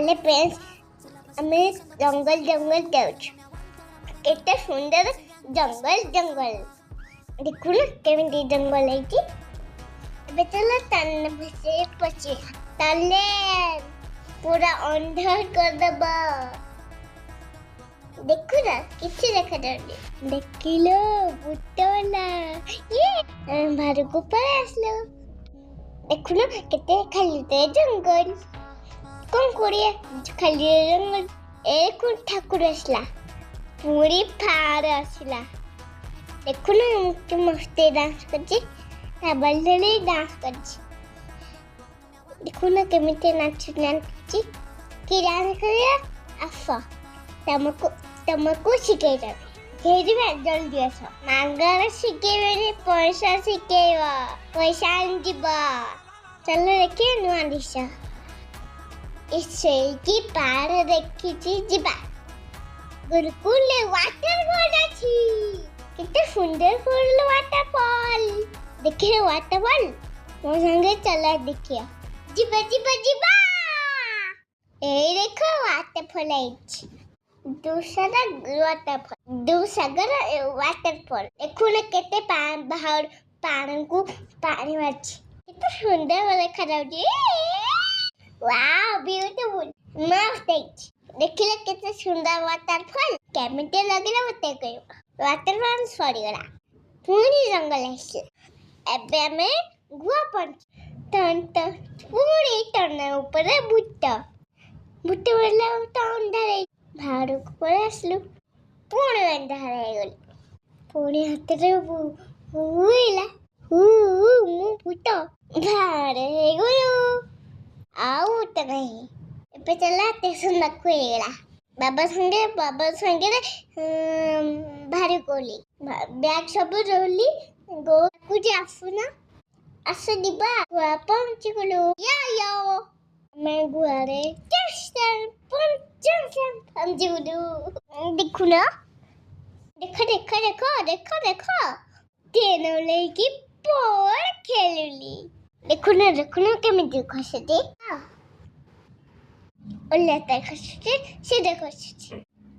Hello friends, आम जंगल जंगल जाऊँ। केते सुंदर जंगल जंगल देखु ना केमिति जंगल है एबे चलो तन से पछे तले पूरा अंधार कर दबा। देखु ना किसी देखा जाने देखिलो बुटोला ये बाहर को पळासलो। देखु ना केते खाली ते जंगल कौन कोरिया खाली जंगल एक ठाकुर असला पूरी फार असला। देखु ना मुझे मस्ते डांस करची बल्लड़ी डांस करची। देखु ना केमिते नाची की डांस करिया अफा तमको शिखे जाबे हेरी में जल्दी आसो मांगार शिखेबे पैसा शिखेबा पैसा आंजीबा। चलो देखिए नुआ दिशा इसे की पार देखी जीवा गुरुकुल वाटरफॉल अछि कितने सुंदर फुल वाटरफॉल देखिए वाटरफॉल मो संगे चला देखिए जीवा जीवा जीवा ए देखो वाटरफॉल अछि दूसरा वाटरफॉल देखो ना केते बाहर पानी को पानी अछि कितने सुंदर देखा जाउची। वाओ ब्यूटीफुल मस्त अछि देखिले केते सुंदर वाटरफॉल केमिते लगिला मते कहयो वाटरफॉल सॉरी गला पूरी जंगल अछि एबे में गुआ पंच टन पूरी टन ऊपर भुट्टा वाला टाउन धरे भाड़ू को असलु पूरी अंधार है गल पूरी हाथ रे हुईला मु भुट्टा भाड़े है गलो आउ तो नहीं पे चला ते सुन रखुएला बाबा संगे भारी कोली बैग सब रोली गो कुछ आसुना आसु दिबा गुआ पंच गुलो या मैं गुआरे टेस्टर पंचम से पंच गुलो देखु ना देखो तेनो लेकी पोर खेलुली देखु ना केमिति खसते ओले तक खसते सीधा खसते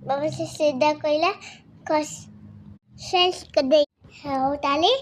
बाबा से सीधा कहला खस सेल्स कर दे हाउ ताले